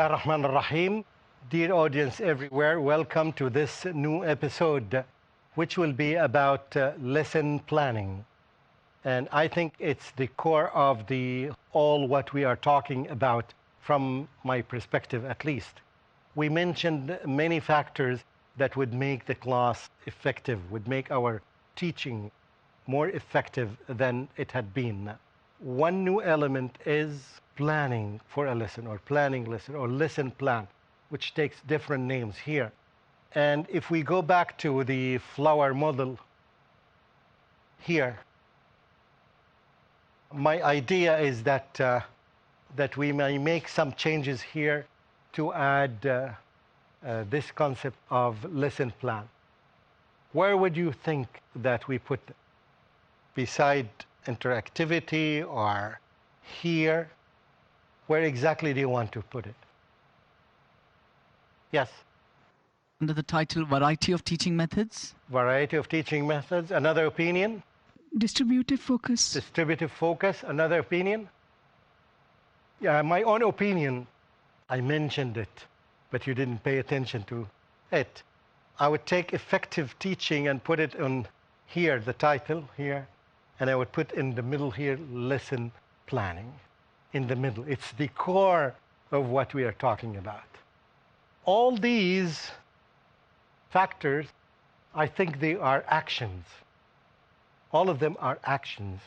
Bismillah ar-Rahman ar-Rahim. Dear audience everywhere, welcome to this new episode, which will be about lesson planning. And I think it's the core of all what we are talking about from my perspective at least. We mentioned many factors that would make the class effective, would make our teaching more effective than it had been. One new element is planning for a lesson, or planning lesson, or lesson plan, which takes different names here. And if we go back to the flower model here, my idea is that that we may make some changes here to add this concept of lesson plan. Where would you think that we put it? Beside interactivity or here? Where exactly do you want to put it? Yes? Under the title, Variety of Teaching Methods. Variety of teaching methods. Another opinion? Distributive focus. Distributive focus. Another opinion? Yeah, my own opinion, I mentioned it, but you didn't pay attention to it. I would take effective teaching and put it on here, the title here, and I would put in the middle here, lesson planning. In the middle. It's the core of what we are talking about. All these factors, I think they are actions. All of them are actions.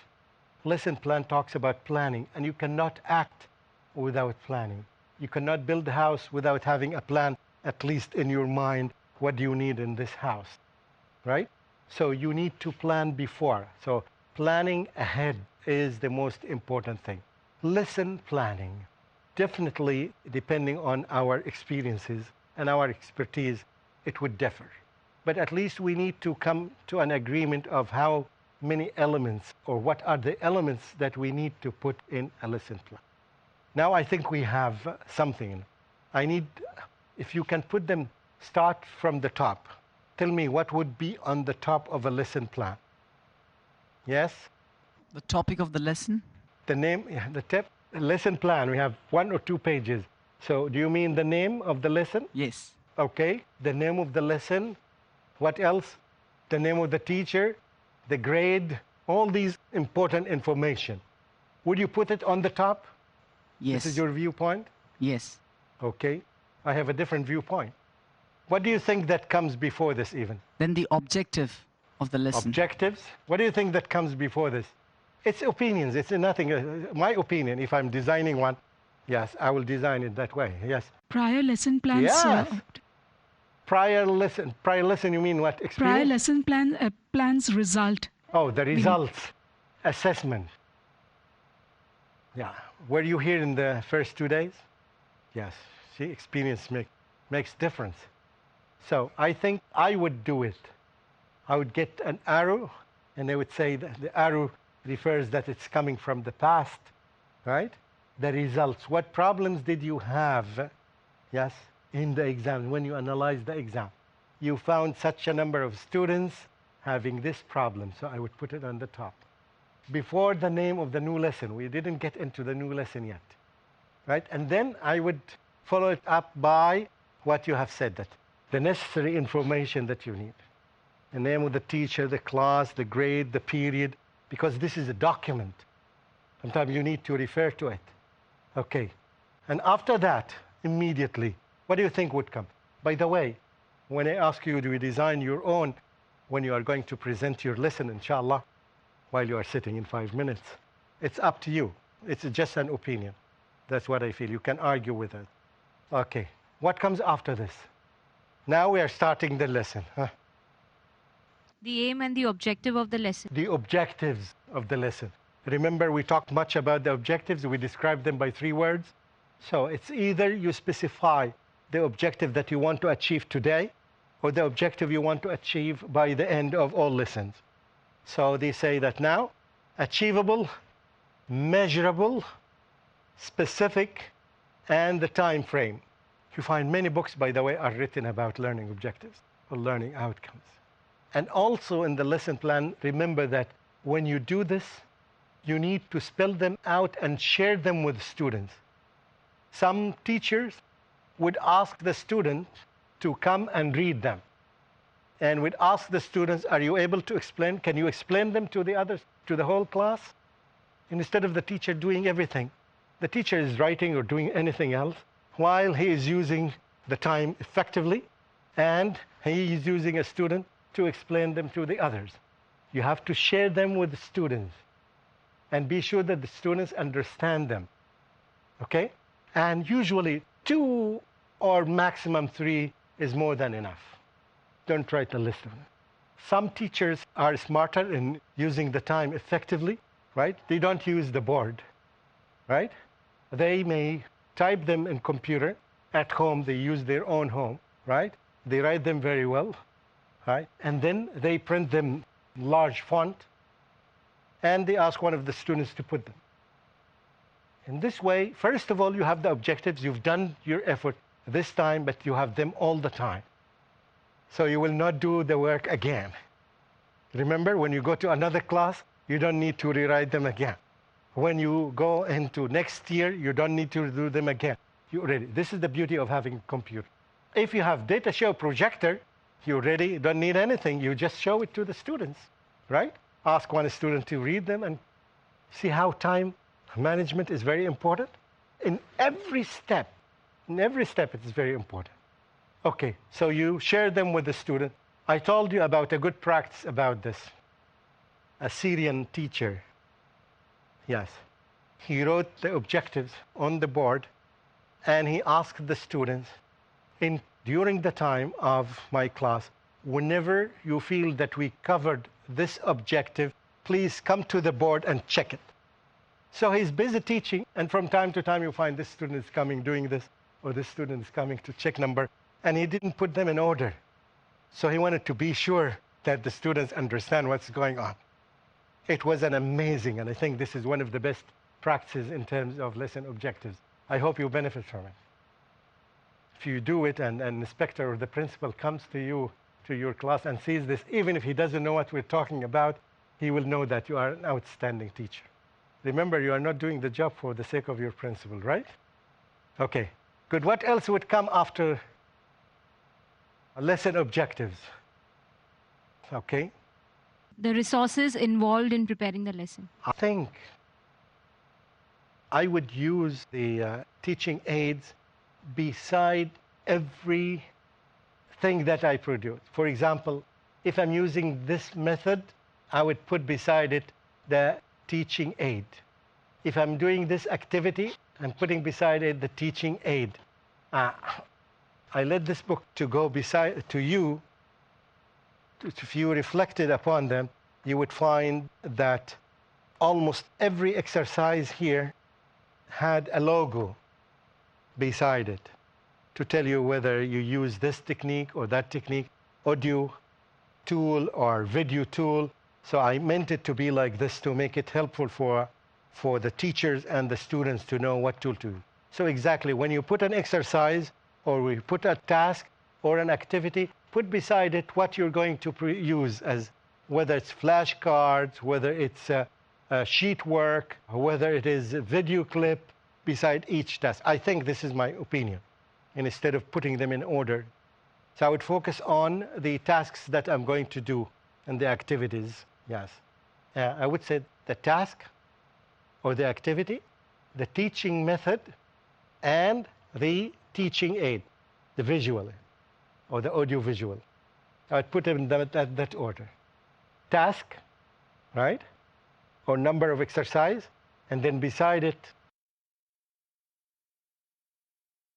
Lesson plan talks about planning, and you cannot act without planning. You cannot build a house without having a plan, at least in your mind, what do you need in this house, right? So you need to plan before. So planning ahead is the most important thing. Lesson planning, definitely depending on our experiences and our expertise, it would differ. But at least we need to come to an agreement of how many elements, or what are the elements that we need to put in a lesson plan. Now I think we have something. I need, if you can put them, start from the top. Tell me what would be on the top of a lesson plan. Yes? The topic of the lesson? The name, the lesson plan, we have 1 or 2 pages. So do you mean the name of the lesson? Yes. Okay, the name of the lesson. What else? The name of the teacher, the grade, all these important information. Would you put it on the top? Yes. This is your viewpoint? Yes. Okay, I have a different viewpoint. What do you think that comes before this even? Then the objective of the lesson. Objectives? What do you think that comes before this? It's opinions, it's nothing. My opinion, if I'm designing one, yes, I will design it that way, yes. Prior lesson plans. Yes. Prior lesson, you mean what? Experience? Prior lesson plans result. Oh, the results. Assessment. Yeah. Were you here in the first 2 days? Yes. See, experience makes difference. So I think I would do it. I would get an arrow, and they would say that the arrow refers that it's coming from the past, right? The results. What problems did you have, yes, in the exam, when you analyze the exam? You found such a number of students having this problem, so I would put it on the top. Before the name of the new lesson, we didn't get into the new lesson yet, right? And then I would follow it up by what you have said, that the necessary information that you need. The name of the teacher, the class, the grade, the period, because this is a document. Sometimes you need to refer to it. Okay. And after that, immediately, what do you think would come? By the way, when I ask you, do you design your own when you are going to present your lesson, inshallah, while you are sitting in 5 minutes? It's up to you. It's just an opinion. That's what I feel. You can argue with it. Okay. What comes after this? Now we are starting the lesson. Huh? The aim and the objective of the lesson. The objectives of the lesson. Remember, we talked much about the objectives. We described them by 3 words. So it's either you specify the objective that you want to achieve today, or the objective you want to achieve by the end of all lessons. So they say that now, achievable, measurable, specific, and the time frame. You find many books, by the way, are written about learning objectives or learning outcomes. And also in the lesson plan, remember that when you do this, you need to spell them out and share them with students. Some teachers would ask the student to come and read them. And would ask the students, are you able to explain? Can you explain them to the others, to the whole class? Instead of the teacher doing everything. The teacher is writing or doing anything else while he is using the time effectively, and he is using a student to explain them to the others. You have to share them with the students and be sure that the students understand them. Okay? And usually 2 or maximum 3 is more than enough. Don't write a list of them. Some teachers are smarter in using the time effectively, right? They don't use the board, right? They may type them in computer. At home, they use their own home, right? They write them very well, right? And then they print them large font, and they ask one of the students to put them. In this way, first of all, you have the objectives. You've done your effort this time, but you have them all the time. So you will not do the work again. Remember, when you go to another class, you don't need to rewrite them again. When you go into next year, you don't need to do them again. You already. This is the beauty of having a computer. If you have data show projector, you already don't need anything. You just show it to the students, right? Ask one student to read them and see how time management is very important. In every step it is very important. Okay, so you share them with the student. I told you about a good practice about this. A Syrian teacher, yes, he wrote the objectives on the board, and he asked the students, during the time of my class, whenever you feel that we covered this objective, please come to the board and check it. So he's busy teaching, and from time to time you find this student is coming doing this, or this student is coming to check number, and he didn't put them in order. So he wanted to be sure that the students understand what's going on. It was an amazing, and I think this is one of the best practices in terms of lesson objectives. I hope you benefit from it. If you do it and an inspector or the principal comes to you, to your class and sees this, even if he doesn't know what we're talking about, he will know that you are an outstanding teacher. Remember, you are not doing the job for the sake of your principal, right? Okay, good. What else would come after lesson objectives? Okay. The resources involved in preparing the lesson. I think I would use the teaching aids beside everything that I produce. For example, if I'm using this method, I would put beside it the teaching aid. If I'm doing this activity, I'm putting beside it the teaching aid. I let this book to go beside to you. If you reflected upon them, you would find that almost every exercise here had a logo beside it to tell you whether you use this technique or that technique, audio tool or video tool. So I meant it to be like this to make it helpful for the teachers and the students to know what tool to use. So exactly, when you put an exercise or we put a task or an activity, put beside it what you're going to use, as whether it's flashcards, whether it's sheet work, whether it is a video clip beside each task. I think this is my opinion, and instead of putting them in order. So I would focus on the tasks that I'm going to do and the activities, yes. I would say the task or the activity, the teaching method, and the teaching aid, the visual or the audio visual. I would put them in that order. Task, right? Or number of exercise, and then beside it,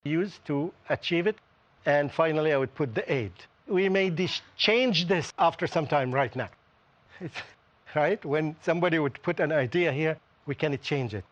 use to achieve it, and finally I would put the aid. We may change this after some time right now. Right? When somebody would put an idea here, we can change it.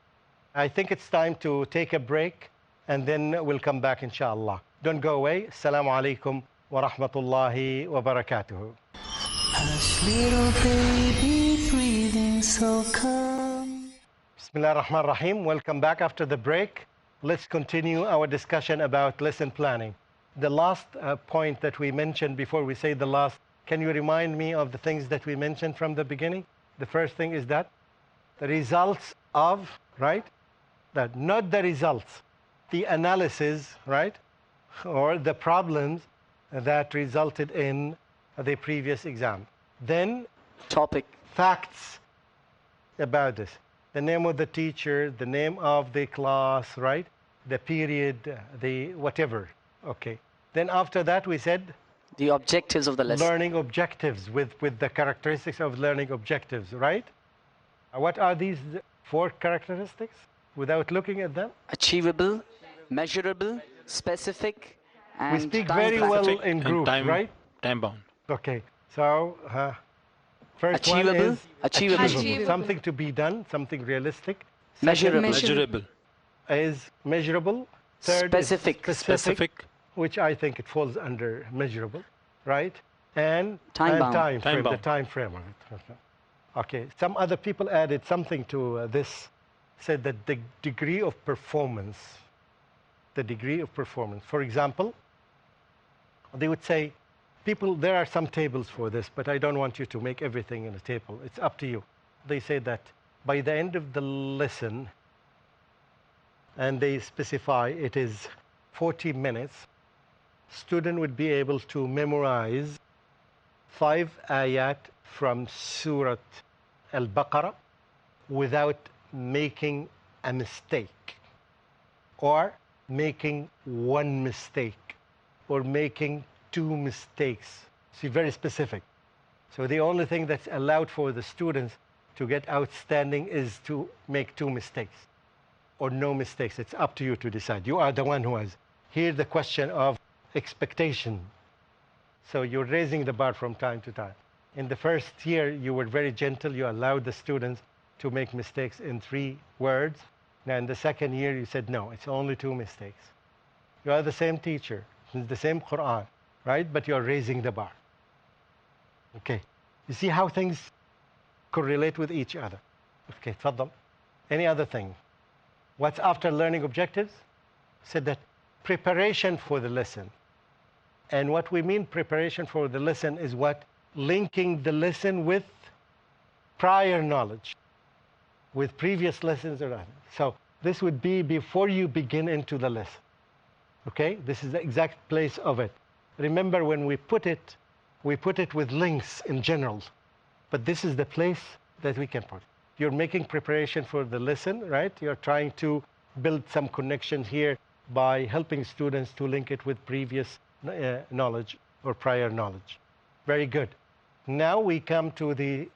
I think it's time to take a break, and then we'll come back inshallah. Don't go away. Assalamu alaikum wa rahmatullahi wa barakatuhu. Hush, little baby, breathing so calm. Bismillah ar-Rahman ar-Rahim. Welcome back after the break. Let's continue our discussion about lesson planning. The last point that we mentioned before we say the last, can you remind me of the things that we mentioned from the beginning? The first thing is that the results of, right? That not the results, the analysis, right? or the problems that resulted in the previous exam. Then Topic. facts about this. The name of the teacher, the name of the class, right? The period, the whatever. Okay. Then after that we said The objectives of the lesson. learning objectives with the characteristics of learning objectives, right? What are these 4 characteristics without looking at them? Achievable, measurable, specific, and We speak time very bound. well Specific in and groups, right? Time bound. Okay. So first one Achievable, is achievable. Achievable. something to be done, something realistic. Measurable. Measurable. Is measurable. Third is Specific. Specific. which I think it falls under measurable, right? And Time bound. time frame, the bound. time frame of it. Okay. Some other people added something to this, said that the degree of performance, For example, they would say, people, there are some tables for this, but I don't want you to make everything in a table. It's up to you. They say that by the end of the lesson, and they specify it is 40 minutes, student would be able to memorize 5 ayat from Surah Al-Baqarah without making a mistake, or making 1 mistake, or making 2 mistakes. See, very specific. So the only thing that's allowed for the students to get outstanding is to make 2 mistakes or no mistakes. It's up to you to decide. You are the one who has. Here the question of expectation. So you're raising the bar from time to time. In the first year, you were very gentle. You allowed the students to make mistakes in 3 words. Now in the second year, you said, no, it's only 2 mistakes. You are the same teacher, the same Quran, right? But you're raising the bar. Okay. You see how things correlate with each other. Okay, تفضل. Any other thing? What's after learning objectives? Said that preparation for the lesson. And what we mean preparation for the lesson is what? Linking the lesson with prior knowledge, with previous lessons or other. So this would be before you begin into the lesson. Okay? This is the exact place of it. Remember when we put it with links in general. But this is the place that we can put it. You're making preparation for the lesson, right? You're trying to build some connection here by helping students to link it with previous knowledge or prior knowledge. Very good. Now we come to the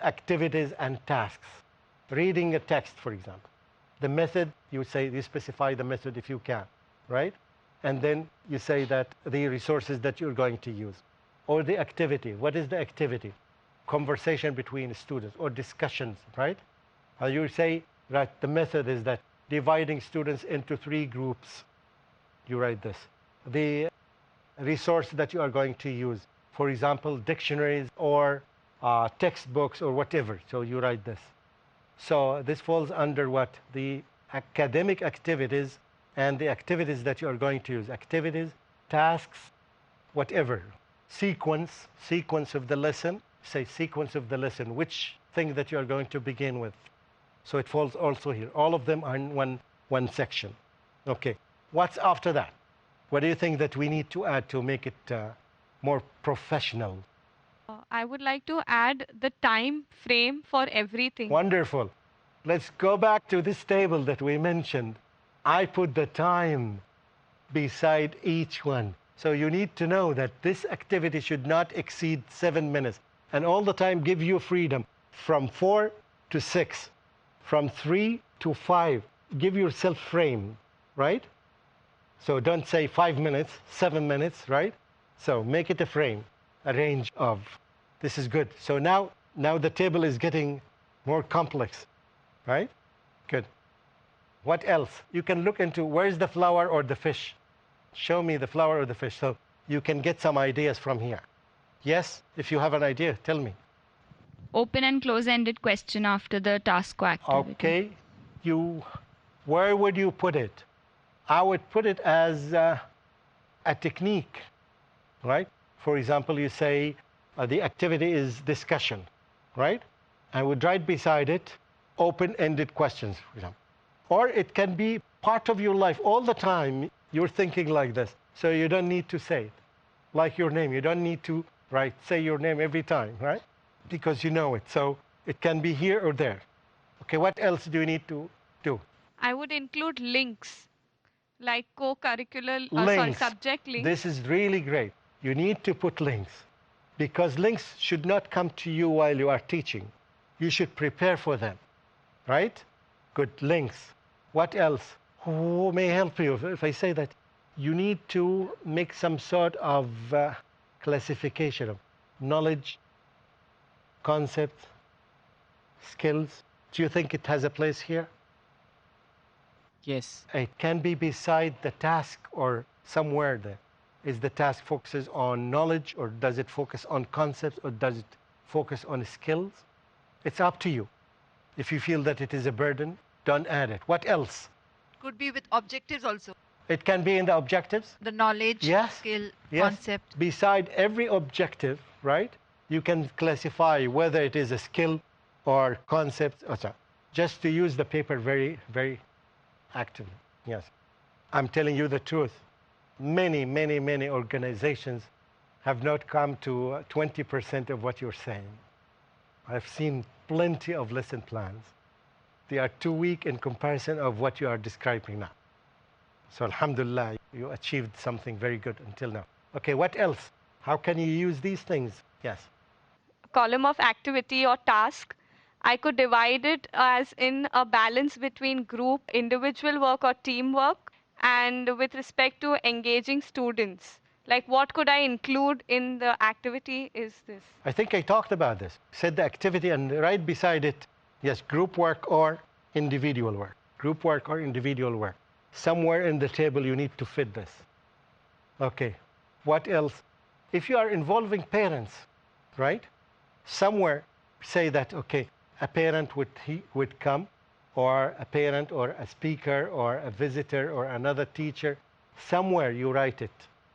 activities and tasks. Reading a text, for example. The method, you say, you specify the method if you can, right? And then you say that the resources that you're going to use. Or the activity. What is the activity? Conversation between students or discussions, right? You say that the method is that dividing students into 3 groups. You write this. The resource that you are going to use, for example, dictionaries or textbooks or whatever. So you write this. So this falls under what? The academic activities and the activities that you are going to use. Activities, tasks, whatever. Sequence of the lesson. Say sequence of the lesson, which thing that you are going to begin with. So it falls also here. All of them are in one section. Okay. What's after that? What do you think that we need to add to make it more professional? I would like to add the time frame for everything. Wonderful. Let's go back to this table that we mentioned. I put the time beside each one. So you need to know that this activity should not exceed 7 minutes. And all the time give you freedom from 4 to 6, from 3 to 5. Give yourself frame, right? So don't say 5 minutes, 7 minutes, right? So make it a frame, a range of. This is good. So now the table is getting more complex, right? Good. What else? You can look into where's the flower or the fish. Show me the flower or the fish. So you can get some ideas from here. Yes, if you have an idea, tell me. Open and close-ended question after the task or activity. Okay. Where would you put it? I would put it as a technique, right? For example, you say the activity is discussion, right? I would write beside it open-ended questions, for example. Or it can be part of your life all the time. You're thinking like this. So you don't need to say it. Like your name. You don't need to say your name every time, right? Because you know it. So it can be here or there. Okay, what else do you need to do? I would include links, like co-curricular, subject links. This is really great. You need to put links, because links should not come to you while you are teaching. You should prepare for them, right? Good, links. What else? Who may help you if I say that? You need to make some sort of classification of knowledge, concepts, skills. Do you think it has a place here? Yes. It can be beside the task or somewhere there. Is the task focuses on knowledge, or does it focus on concepts, or does it focus on skills? It's up to you. If you feel that it is a burden, don't add it. What else? Could be with objectives also. It can be in the objectives. The knowledge, skill, concept. Beside every objective, right, you can classify whether it is a skill or concept, just to use the paper very, very actively. Yes. I'm telling you the truth. Many, many, many organizations have not come to 20% of what you're saying. I've seen plenty of lesson plans. They are too weak in comparison of what you are describing now. So alhamdulillah, you achieved something very good until now. Okay, what else? How can you use these things? Yes. Column of activity or task. I could divide it as in a balance between group, individual work or teamwork, and with respect to engaging students. Like, what could I include in the activity is this? I think I talked about this. Said the activity, and right beside it, yes, group work or individual work. Group work or individual work. Somewhere in the table you need to fit this. Okay, what else? If you are involving parents, right? Somewhere say that, okay, a parent would come, or a parent or a speaker or a visitor or another teacher. Somewhere you write it.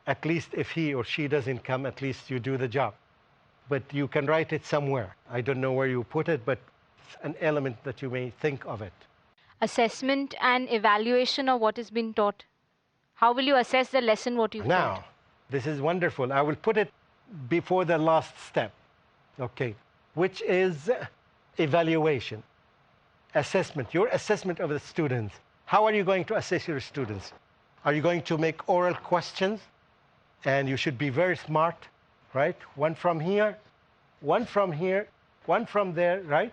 At least if he or she doesn't come, at least you do the job. But you can write it somewhere. I don't know where you put it, but it's an element that you may think of it. Assessment and evaluation of what has been taught. How will you assess the lesson, what you've taught? Now, this is wonderful. I will put it before the last step, okay, which is evaluation, assessment, your assessment of the students. How are you going to assess your students? Are you going to make oral questions? And you should be very smart, right? One from here, one from here, one from there, right?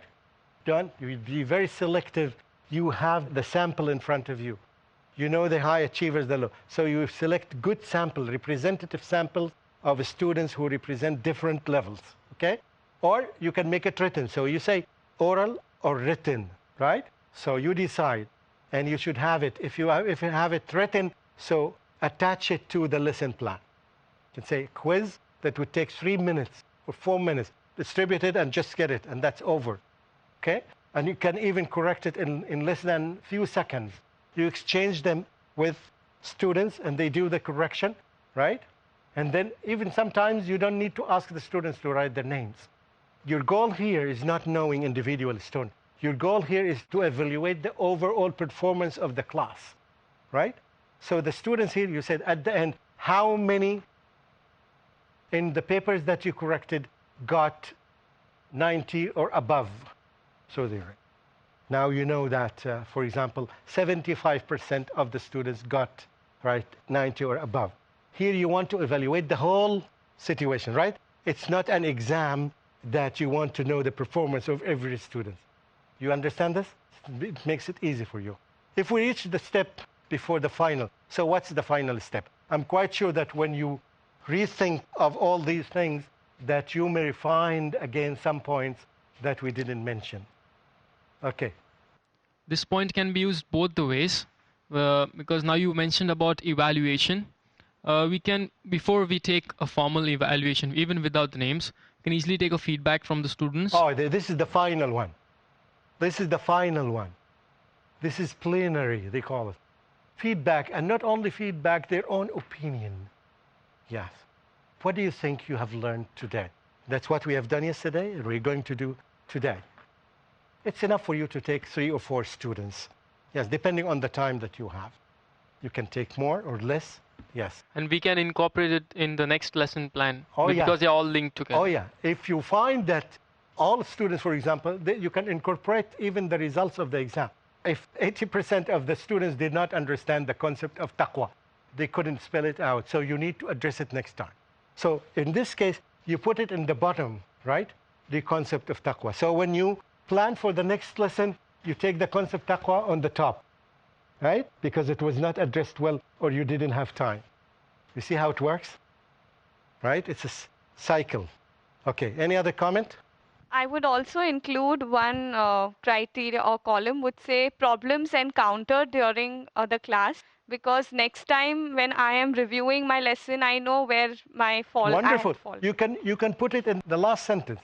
Done. You will be very selective. You have the sample in front of you. You know the high achievers, the low. So you select good sample, representative samples of students who represent different levels, okay? Or you can make it written. So you say oral or written, right? So you decide, and you should have it. If you have it written, so attach it to the lesson plan. You can say quiz that would take 3 minutes or 4 minutes. Distribute it and just get it, and that's over, okay? And you can even correct it in less than a few seconds. You exchange them with students, and they do the correction, right? And then even sometimes you don't need to ask the students to write their names. Your goal here is not knowing individual students. Your goal here is to evaluate the overall performance of the class, right? So the students here, you said at the end, how many in the papers that you corrected got 90 or above? So there. Now you know that, for example, 75% of the students got, right, 90 or above. Here you want to evaluate the whole situation, right? It's not an exam that you want to know the performance of every student. You understand this? It makes it easy for you. If we reach the step before the final, so what's the final step? I'm quite sure that when you rethink of all these things, that you may find again some points that we didn't mention. Okay. This point can be used both the ways, because now you mentioned about evaluation. We can, before we take a formal evaluation, even without the names, can easily take a feedback from the students. Oh, this is the final one. This is the final one. This is plenary, they call it. Feedback, and not only feedback, their own opinion. Yes. What do you think you have learned today? That's what we have done yesterday, and we're going to do today. It's enough for you to take 3 or 4 students. Yes, depending on the time that you have. You can take more or less. Yes. And we can incorporate it in the next lesson plan because yeah. they're all linked together. Oh, yeah. If you find that all students, for example, you can incorporate even the results of the exam. If 80% of the students did not understand the concept of taqwa, they couldn't spell it out. So you need to address it next time. So in this case, you put it in the bottom, right? The concept of taqwa. So when you plan for the next lesson, you take the concept taqwa on the top, right? Because it was not addressed well or you didn't have time. You see how it works? Right? It's a cycle. Okay, any other comment? I would also include one criteria or column would say problems encountered during the class, because next time when I am reviewing my lesson, I know where my fault. Wonderful. You can put it in the last sentence.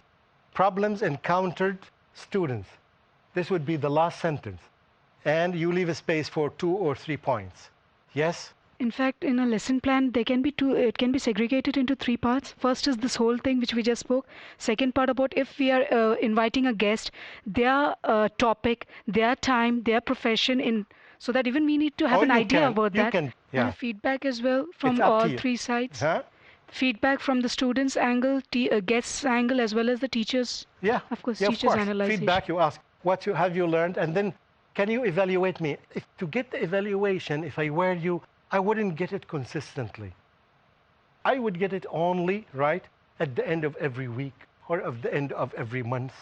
Problems encountered students. This would be the last sentence. And you leave a space for 2 or 3 points. Yes? In fact, in a lesson plan, it can be segregated into 3 parts. First is this whole thing which we just spoke. Second part about if we are inviting a guest, their topic, their time, their profession, so that even we need to have an idea about that. Yeah. And feedback as well from all 3 sides. Huh? Feedback from the students' angle, guests' angle, as well as the teachers. Yeah. Of course, yeah, teachers' analysis. Feedback, you ask, have you learned? And then, can you evaluate me? To get the evaluation, if I were you, I wouldn't get it consistently. I would get it only, right, at the end of every week or at the end of every month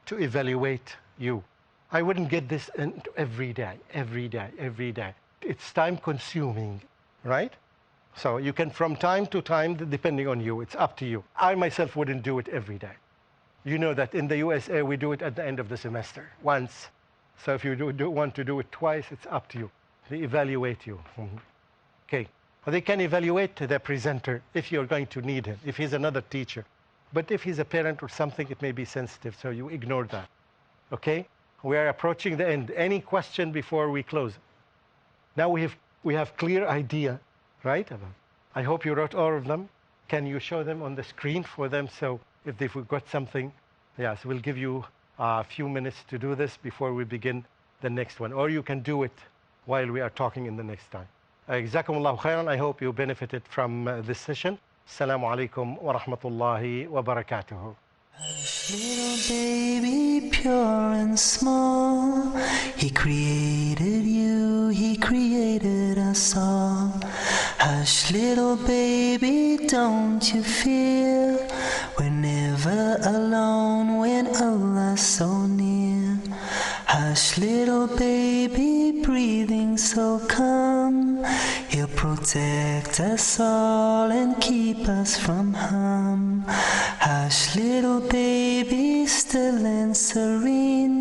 to evaluate you. I wouldn't get this every day. It's time consuming, right? So you can, from time to time, depending on you, it's up to you. I myself wouldn't do it every day. You know that in the USA, we do it at the end of the semester, once. So if you do want to do it twice, it's up to you. They evaluate you. Okay. Well, they can evaluate the presenter if you're going to need him, if he's another teacher. But if he's a parent or something, it may be sensitive, so you ignore that. Okay? We are approaching the end. Any question before we close? Now we have clear idea, right? I hope you wrote all of them. Can you show them on the screen for them? So if they forgot something, yes, we'll give you a few minutes to do this before we begin the next one. Or you can do it while we are talking in the next time. Jazakumullahu khairan. I hope you benefited from this session. Assalamu alaikum wa rahmatullahi wa barakatuhu. Little baby, pure and small, He created you, He created us all. Hush, little baby, don't you fear, we're never alone when Allah's so near. Hush, little baby, breathing so calm, He'll protect us all and keep us from harm. Hush, little baby, still and serene,